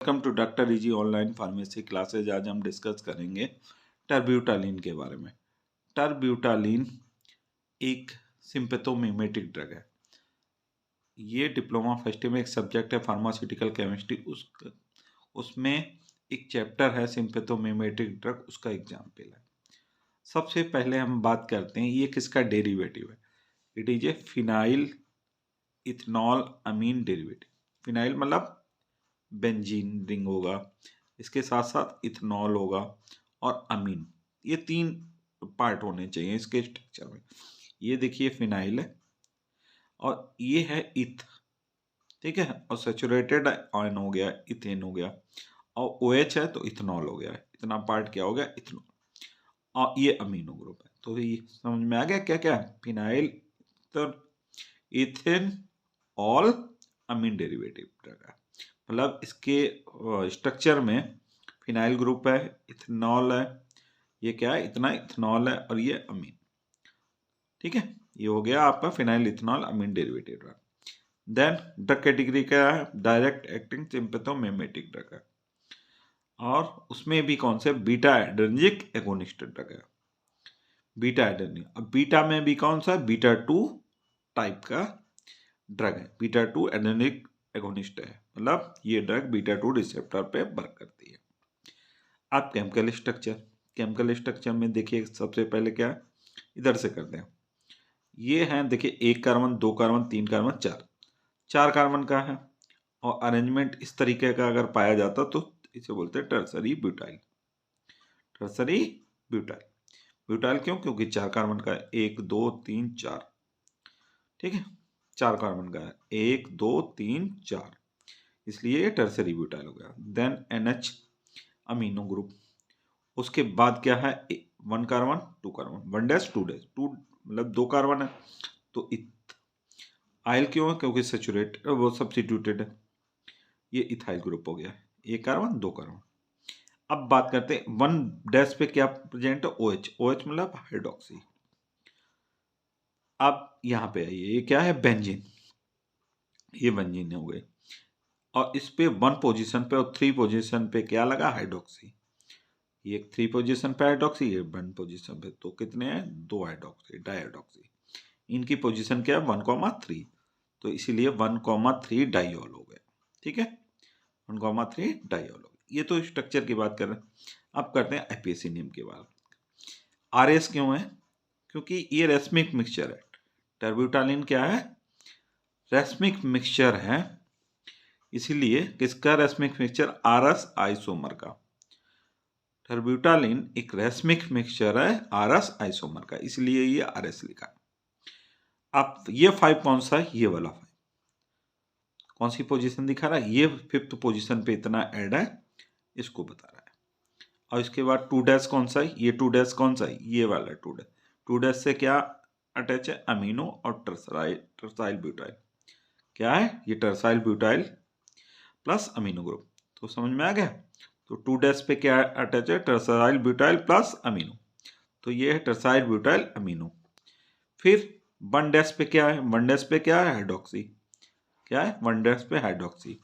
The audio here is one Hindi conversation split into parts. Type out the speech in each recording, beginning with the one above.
Welcome to doctor easy online pharmacy classes. आज हम डिस्कस करेंगे टर्ब्यूटालिन के बारे में। टर्ब्यूटालिन एक सिम्पैथोमिमेटिक ड्रग है। ये डिप्लोमा फर्स्ट में एक सब्जेक्ट है फार्मास्यूटिकल केमिस्ट्री, उसमें एक चैप्टर है सिम्पैथोमिमेटिक ड्रग, उसका एग्जाम्पल है। सबसे पहले हम बात करते हैं ये किसका डेरिवेटिव है। It is a phenyl ethanol amine derivative. Phenyl मतलब बेंजीन रिंग होगा, इसके साथ साथ इथनॉल होगा और अमीन, ये तीन पार्ट होने चाहिए इसके स्ट्रक्चर में। ये देखिए फिनाइल है और ये है इथ, ठीक है, और सैचुरेटेड आयन हो गया, इथेन हो गया, और OH है तो इथनॉल हो गया है। इतना पार्ट क्या हो गया, इथनॉल, और ये अमीनो ग्रुप है। तो ये समझ में आ गया क्या क्या है, फिनाइल तो इथेन ऑल अमीन डेरिवेटिव ड्रग है। मतलब इसके स्ट्रक्चर में फिनाइल ग्रुप है, इथेनॉल है, ये क्या है, इतना इथेनॉल है और ये अमीन, ठीक है। ये हो गया आपका phenyl ethanol amine derivative drug. Then drug category क्या है, डायरेक्ट एक्टिंग सिम्पैथोमिमेटिक ड्रग है, और उसमें भी कौन से, बीटा एडर्जिक एगोनिस्ट ड्रग है। बीटा एडर्जिक, अब बीटा में भी कौन सा, बीटा 2 टाइप का ड्रग है, बीटा 2 एडर्जिक एगोनिस्ट है, मतलब ये ड्रग बीटा 2 रिसेप्टर पे वर्क करती है। आप केमिकल स्ट्रक्चर में देखिए, सबसे पहले क्या है, इधर से करते हैं। ये हैं देखिए, 1 कार्बन, 2 कार्बन, 3 कार्बन, 4 कार्बन का है, और अरेंजमेंट इस तरीके का अगर पाया जाता तो इसे बोलते हैं tertiary butyl. Tertiary butyl, butyl क्यों, क्योंकि 4 कार्बन का है, 1 2 3 4, ठीक है, 4 कार्बन का है, 1 2 3 4, इसलिए ये टर्सरी ब्यूटाइल हो गया। Then NH amino group. उसके बाद क्या है, 1 कार्बन 2 कार्बन, 1 डैश 2 डैश, 2 मतलब 2 कार्बन है तो आयल क्यों है, क्योंकि सैचुरेट वो सब्स्टिट्यूटेड है, ये इथाइल ग्रुप हो गया, 1 कार्बन 2 कार्बन। अब बात करते हैं 1 डैश पे क्या प्रेजेंट है, OH, OH मतलब हाइड्रोक्सी। अब यहाँ पे आइए, ये क्या है, बेंजीन, ये बेंजीन हो गई, और इस पे 1 पोजीशन पे और 3 पोजीशन पे क्या लगा, हाइड्रोक्सी। ये 3 पोजीशन पे हाइड्रोक्सी, ये 1 पोजीशन पे, तो कितने हैं, 2 हाइड्रोक्सी, डाइहाइड्रोक्सी। इनकी पोजीशन क्या है, 1,3, तो इसीलिए 1,3 डाइऑल हो गया, ठीक है, 1,3 डाइऑल हो गया। ये तो स्ट्रक्चर की बात कर रहे हैं। अब करते हैं IPAC नेम के बाद। RS क्यों है, क्योंकि ये रेसमिक मिक्सचर है। टर्ब्यूटालिन क्या है, रेसमिक मिक्सचर है, इसीलिए किसका रेसमिक मिक्सचर, RS आइसोमर का। टर्ब्यूटालिन एक रेसमिक मिक्सचर है RS आइसोमर का, इसलिए ये RS लिखा है। अब ये 5 कौन सा है, ये वाला 5 कौन सी पोजीशन दिखा रहा है, ये 5th पोजीशन पे इतना ऐड है, इसको बता रहा है। और इसके बाद 2 डैश कौन सा है, ये 2 डैश कौन सा है, ये वाला 2 डैश। 2 डैश से क्या अटैच है, अमीनो और टर्साइल ब्यूटाइल। क्या है ये, टर्साइल ब्यूटाइल प्लस अमीनो ग्रुप। तो समझ में आ गया। तो 2 डैश पे क्या अटैच है, टर्साइल ब्यूटाइल प्लस अमीनो, तो ये है टर्साइल ब्यूटाइल अमीनो। फिर 1 डैश पे क्या है, 1 डैश पे क्या है, हाइड्रोक्सी, क्या है, 1 डैश पे हाइड्रोक्सी,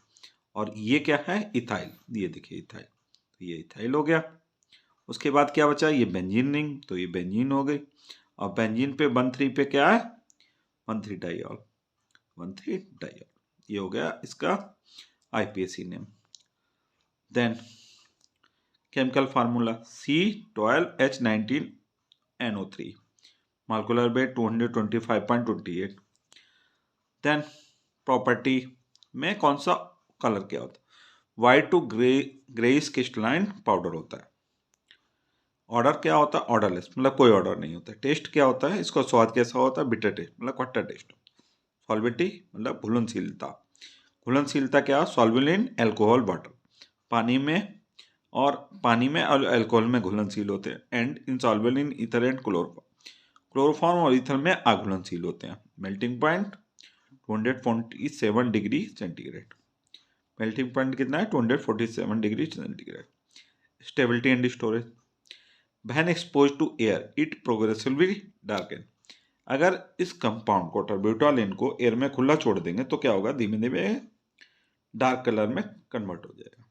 और ये क्या है, इथाइल, ये देखिए इथाइल, तो ये इथाइल हो गया। उसके बाद क्या बचा, ये बेंजीन रिंग, तो ये बेंजीन हो गई, और बेंजीन पे 1,3 पे क्या है, 1,3 डाइऑल, 1,3 डाइऑल, ये हो गया इसका IPAC name. Then chemical formula C12H19NO3, molecular weight 225.28। Then property में कौन सा कलर क्या होता है, white to greyish crystalline powder होता है। ऑर्डर क्या होता है, ऑर्डरलेस, मतलब कोई ऑर्डर नहीं होता है। टेस्ट क्या होता है, इसका स्वाद कैसा होता है, बिटर टेस्ट, मतलब खट्टा टेस्ट। सॉल्बिलिटी मतलब घुलनशीलता, घुलनशीलता क्या, सॉल्युबल इन एल्कोहल वाटर, पानी में और अल्कोहल में घुलनशील होते हैं। And insoluble in ether and chloroform, chloroform और ईथर में अघुलनशील होते हैं। Melting point 247 degree centigrade, melting point कितना है, 247 degree centigrade. Stability and storage, when expose to air it progressively darken, अगर इस कंपाउंड को, टर्ब्यूटालिन को, एयर में खुला छोड़ देंगे तो क्या होगा, धीमे धीमे डार्क कलर में कन्वर्ट हो जाएगा।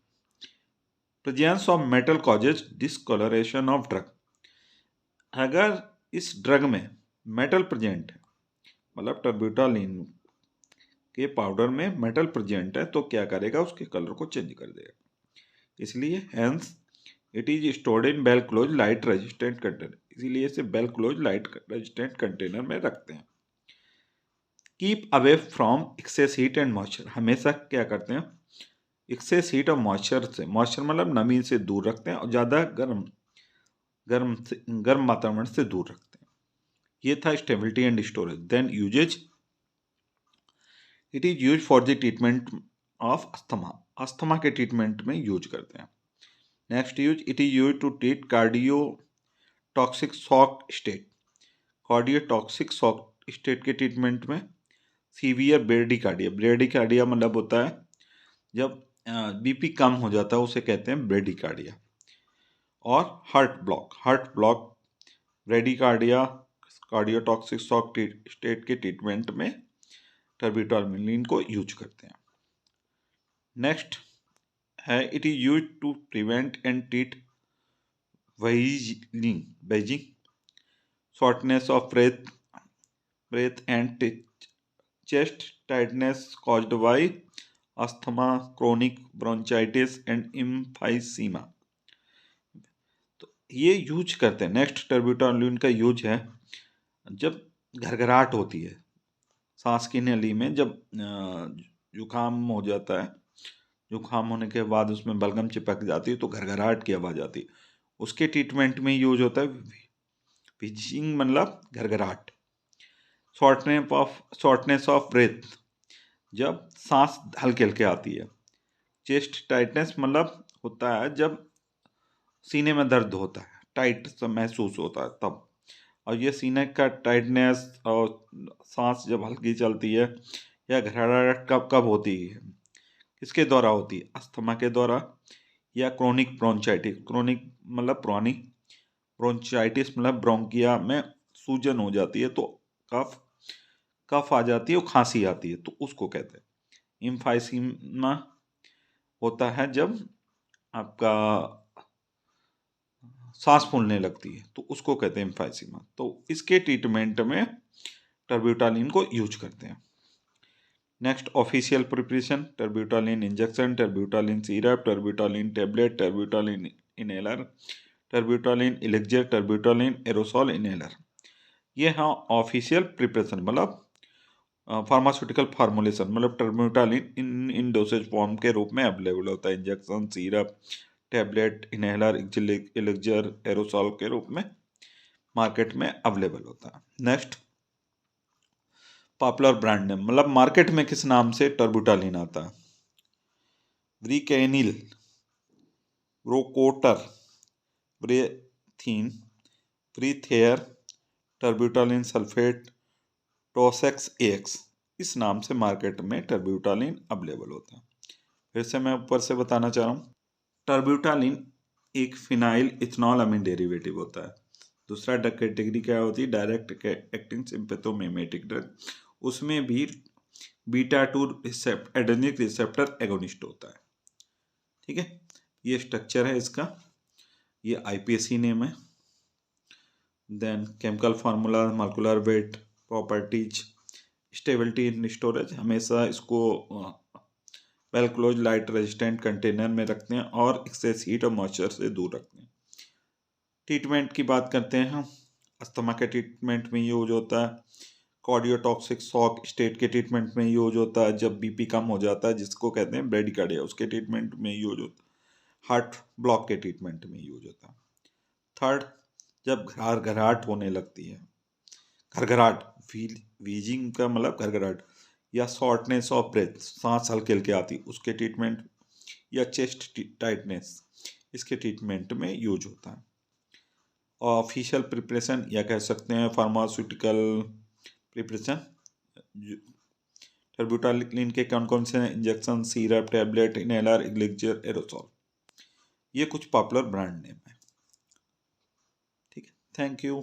Presence of metal causes discoloration of drug. अगर इस ड्रग में मेटल प्रेजेंट है, मतलब टर्ब्यूटालिन के पाउडर में मेटल प्रेजेंट है, तो क्या करेगा, उसके कलर को चेंज कर देगा। इसलिए hence it is stored in well close light resistant container, इसीलिए इसे well close light resistant container में रखते हैं। Keep away from excess heat and moisture, हमेशा क्या करते हैं, एक्सेस हीट और मॉइस्चर से, मॉइस्चर मतलब नमी से दूर रखते हैं, और ज़्यादा गर्म वातावरण से दूर रखते हैं। ये था stability and storage. Then uses, it is use for the treatment of asthma, asthma के ट्रीटमेंट में यूज करते हैं। Next use, it is use to treat cardiotoxic shock state, cardiotoxic shock state के ट्रीटमेंट में। सीवियर ब्रेडिकार्डिया, ब्रेडिकार्डिया मतलब होता है जब बीपी कम हो जाता है, उसे कहते हैं ब्रेडिकार्डिया। और heart block bradycardia cardiotoxic shock state के ट्रीटमेंट में टर्बिटोलिन को यूज करते हैं। नेक्स्ट है, it is use to prevent and treat wheezing, shortness of breath and chest tightness caused by asthma, chronic bronchitis and emphysema, तो ये यूज करते हैं। नेक्स्ट टर्बिटोलिन का यूज है जब घरघराहट होती है सांस की नली में, जब जुकाम हो जाता है, जुकाम होने के बाद उसमें बलगम चिपक जाती है तो घरघराहट की आवाज़ आती है, उसके ट्रीटमेंट में यूज होता है विजिंग, मतलब घरघराहट। शॉर्टनेस ऑफ ब्रेथ, जब सांस हल्के हल्के आती है। चेस्ट टाइटनेस मतलब होता है जब सीने में दर्द होता है, टाइट सा महसूस होता है तब। और ये सीने का टाइटनेस और सांस जब हल्की चलती है, या घबराहट कब कब होती है, किसके द्वारा होती है, अस्थमा के द्वारा, या क्रोनिक ब्रोंचाइटिस, क्रोनिक मतलब पुरानी, ब्रोंचाइटिस मतलब ब्रोंकिया में सूजन हो जाती है, तो कफ आ जाती है और खांसी आती है, तो उसको कहते हैं। एम्फाइसीमा होता है जब आपका सांस फूलने लगती है, तो उसको कहते हैं एम्फाइसीमा। तो इसके ट्रीटमेंट में टर्ब्यूटालिन को यूज करते हैं। Next official preparation, terbutaline injection, terbutaline syrup, terbutaline tablet, terbutaline inhaler, terbutaline elixir, terbutaline aerosol inhaler. ये हाँ ऑफिशियल प्रिपरेशन, मतलब फार्मास्यूटिकल फार्मूलेशन, मतलब टर्ब्यूटालिन इन डोसेज फॉर्म के रूप में अवेलेबल होता है, injection, syrup, tablet, inhaler, elixir, aerosol के रूप में मार्केट में अवेलेबल होता है। नेक्स्ट पॉपुलर ब्रांड नेम, मतलब मार्केट में किस नाम से टर्ब्यूटालिन आता है। ब्रिकेनिल, ब्रोकोटर, ब्रेथीन, ब्रीथेयर, टर्ब्यूटालिन सल्फेट, टोसेक्स एक्स, इस नाम से मार्केट में टर्ब्यूटालिन अवेलेबल होता है। फिर से मैं ऊपर से बताना चाह रहा हूँ, टर्ब्यूटालिन एक फिनाइल इथनॉल अमीन डेरिवेटिव होता है। दूसरा ड्रग कैटेगरी क्या होती है, डायरेक्ट एक्टिंग सिम्पैथोमिमेटिक ड्रग, उसमें भी बीटा-2 एडेनिक रिसेप्टर एगोनिस्ट होता है। ठीक है, ये स्ट्रक्चर है इसका, ये आईपीएसी नेम है। Then chemical formula, molecular weight, properties, stability in storage, हमेशा इसको well close light resistant container में रखते हैं और एक्सेस हीट और मॉइस्चर से दूर रखते हैं। ट्रीटमेंट की बात करते हैं हम, अस्थमा के ट्रीटमेंट में यूज होता है, कार्डियोटॉक्सिक शॉक स्टेट के ट्रीटमेंट में यूज होता है, जब बीपी कम हो जाता है जिसको कहते हैं ब्रेडिकार्डिया, उसके ट्रीटमेंट में यूज होता है, हार्ट ब्लॉक के ट्रीटमेंट में यूज होता है। थर्ड, जब घरघराहट होने लगती है, घरघराहट, वीजिंग का मतलब घरघराहट, या शॉर्टनेस ऑफ ब्रेथ, सांस हल्के हल्के आती, उसके ट्रीटमेंट, या चेस्ट टाइटनेस, इसके ट्रीटमेंट में यूज होता है। ऑफिशियल प्रिपरेशन या कह सकते हैं फार्मास्यूटिकल प्रिपरेशन, टर्ब्यूटालिन के कौन कौन से injection, syrup, tablet, inhaler, elixir, aerosol, ये कुछ पॉपुलर ब्रांड नेम है। ठीक है, थैंक यू।